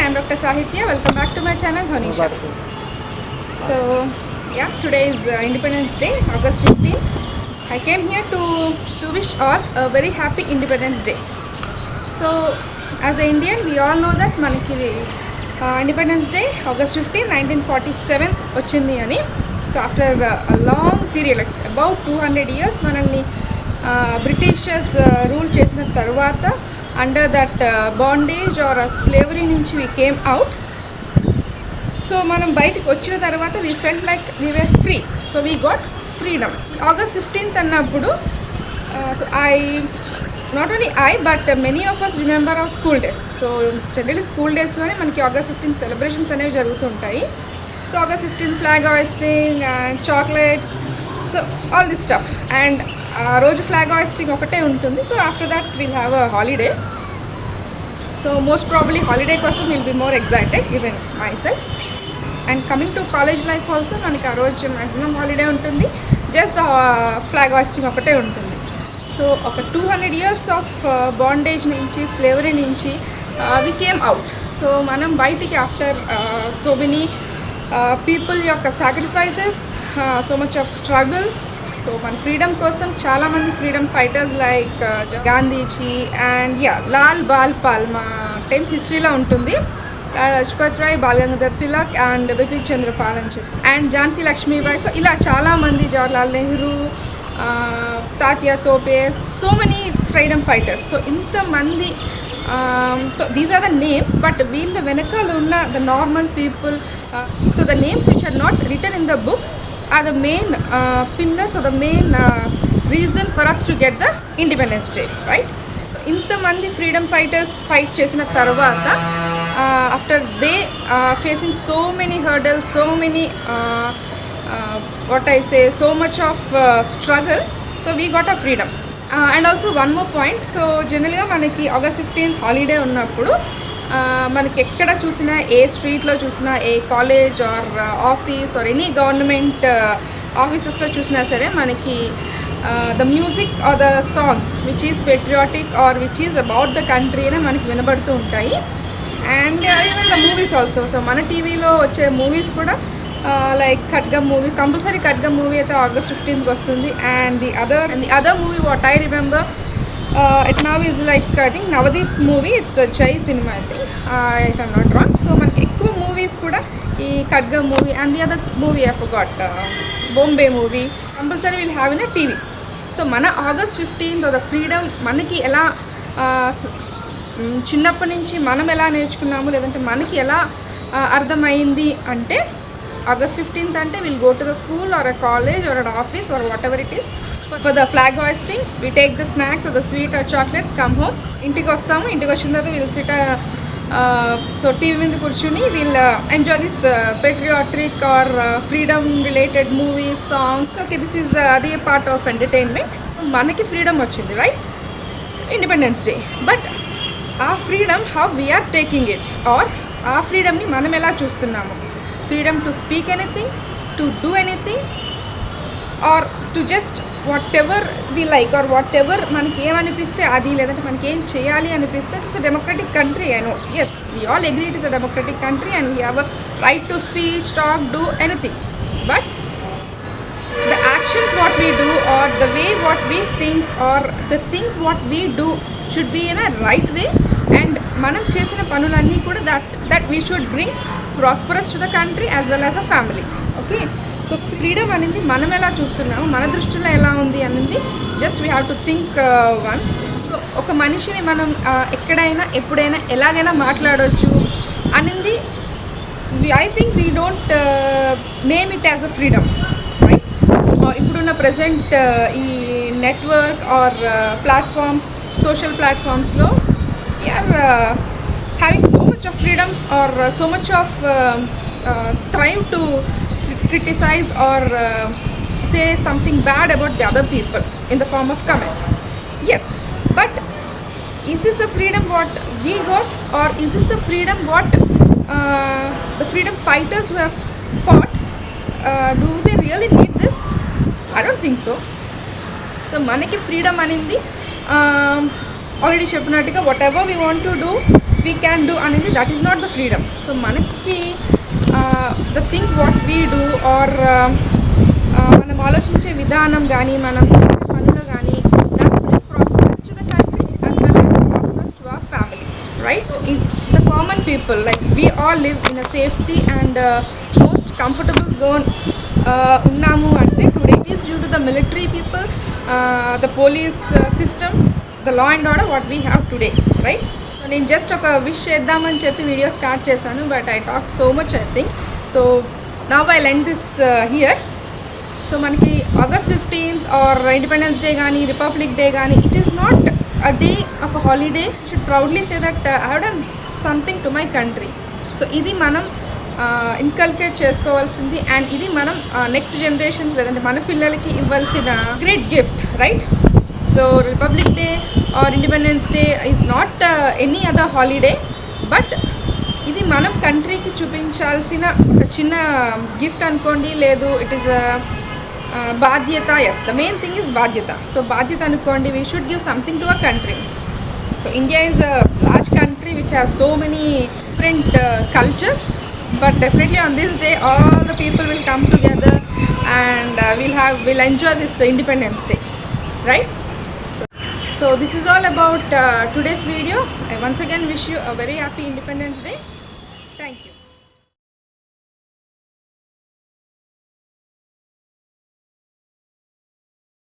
I am Dr. Sahitya. Welcome back to my channel, Honisha. So, yeah, today is Independence Day, August 15. I came here to wish all a very happy Independence Day. So, as an Indian, we all know that manaki Independence Day, August 15, 1947 వచ్చింది అని. So, after a long period, like about 200 years, మనల్ని Britishers rule చేసిన తర్వాత under that bondage or slavery నుంచి we came out. So మనం బయటకు వచ్చిన తర్వాత we felt like we were free. So we got freedom. August 15th అన్నప్పుడు so not only but many of us remember our school days. So generally school డేస్లోనే మనకి August 15th celebrations అనేవి జరుగుతుంటాయి. So August 15th flag hoisting and chocolates, so all this stuff. And ఆ రోజు flag hoisting ఒకటే ఉంటుంది. So after that will have a holiday. So most probably holiday కోసం will be more excited even myself. And coming to college life also మనకి ఆ రోజు maximum holiday ఉంటుంది. Just the flag hoisting ఒకటే ఉంటుంది. So ఒక 200 years of bondage నుంచి, slavery నుంచి వి కేమ్ అవుట్. సో మనం బయటికి ఆఫ్టర్ సో మెనీ పీపుల్ యొక్క sacrifices, so much of struggle. So మన ఫ్రీడమ్ కోసం చాలామంది freedom fighters like Gandhiji and Lal Bal Pal మా 10th హిస్టరీలో ఉంటుంది. లజపత్ రాయ్, బాల్ గంగాధర్ తిలక్ అండ్ బిపిన్ చంద్రపాల్ అని చెప్పి, అండ్ ఝాన్సీ లక్ష్మీబాయి. సో ఇలా చాలామంది, Jawaharlal Nehru, Tatya Tope, so many freedom fighters. So ఇంతమంది, so these are the names. But వీళ్ళ వెనకాల ఉన్న the normal people, so the names which are not written in the book are the main pillars or the main reason for us to get the Independence Day, right? So ఇంతమంది freedom fighters fight చేసిన తర్వాత after they facing so many hurdles, so many what I say, so much of struggle, so we got a freedom. And also one more point. So generally మనకి August 15th holiday ఉన్నప్పుడు మనకి ఎక్కడ చూసినా, ఏ స్ట్రీట్లో చూసినా, ఏ college or office or any government ఆఫీసెస్లో చూసినా సరే మనకి the music or the songs which is patriotic or which is about the country అనే మనకి వినబడుతూ ఉంటాయి. And even the movies also. So మన టీవీలో వచ్చే మూవీస్ కూడా like Khadgam movie, compulsory Khadgam movie అయితే August 15th వస్తుంది. And the other movie what I remember it now is like I think Navdeep's movie, it's a Jai cinema I think, if I'm not wrong. So మనకి ఎక్కువ movies కూడా ఈ Khadgam movie and the other movie I forgot, Bombay movie compulsory will have in a TV. So మన August 15th the freedom మనకి ఎలా చిన్నప్పటి నుంచి మనం ఎలా నేర్చుకున్నాము, లేదంటే మనకి ఎలా అర్థమైంది అంటే August 15th అంటే will go to the school or a college or an office or whatever it is. For the flag hoisting, we take the snacks or the sweet or chocolates, come home. ఇంటికి వస్తాము. ఇంటికి వచ్చిన తర్వాత we'll sit so TV మీద కూర్చుని we'll enjoy this patriotic or freedom related movies, songs. Okay, this is అదే part of entertainment. మనకి freedom వచ్చింది, రైట్, ఇండిపెండెన్స్ డే. బట్ ఆ freedom how we are taking it, or ఆ ఫ్రీడమ్ని మనం ఎలా చూస్తున్నాము? Freedom to speak anything, to do anything, or to just whatever we like or whatever మనకి ఏమనిపిస్తే అది, లేదంటే మనకి ఏం చేయాలి అనిపిస్తే. It's a democratic country, I know, yes, we all agree it is a democratic country and we have a right to speech, talk, do anything. But the actions what we do or the way what we think or the things what we do should be in a right way. And మనం చేసిన పనులన్నీ కూడా that we should bring prosperous to the country as well as a family. Okay, so freedom అనేది మనం ఎలా చూస్తున్నాము, మన దృష్టిలో ఎలా ఉంది అనేది just we have to think once. So ఒక మనిషిని మనం ఎక్కడైనా ఎప్పుడైనా ఎలాగైనా మాట్లాడవచ్చు అనేది I think we don't name it as a freedom, right? ఇప్పుడున్న ప్రజెంట్ ఈ నెట్వర్క్ ఆర్ ప్లాట్ఫామ్స్, సోషల్ ప్లాట్ఫామ్స్లో we are having so much of freedom or so much of trying to criticize or say something bad about the other people in the form of comments. Yes, but is this the freedom what we got, or is this the freedom what the freedom fighters who have fought, do they really need this? I don't think so. So manaki freedom anindi already చెప్పినట్టుగా whatever we want to do we can do అనేది that is not the freedom. So మనకి the things what we do or మనం ఆలోచించే విధానం కానీ మనం చేసే పనులు కానీ that bring prosperous to the country as well as prosperous to our family, right? So in the common people, like we all live in a safety and most comfortable zone ఉన్నాము అంటే today is due to the military people, the police system, the law and order what we have today, right? So నేను just ఒక wish చేద్దామని చెప్పి video start చేశాను, but I talk so much I think. So now I end this here. So మనకి August 15th or independence day కానీ republic day కానీ it is not a day of a holiday. Should proudly say that I have done something to my country. So ఇది మనం inculcate చేసుకోవాల్సింది, and ఇది మనం next generations లేదంటే మన పిల్లలకి ఇవ్వాల్సిన great gift, right? So republic day or independence day is not any other holiday, but ఇది మనం కంట్రీకి చూపించాల్సిన ఒక చిన్న గిఫ్ట్ అనుకోండి, లేదు ఇట్ ఈస్ బాధ్యత. Yes, the main thing is బాధ్యత. సో బాధ్యత అనుకోండి, we should give something to our country. So India is a large country which have so many different cultures, but definitely on this day all the people will come together and we'll enjoy this Independence Day, right? So this is all about today's video. I once again wish you a very happy Independence Day. Thank you.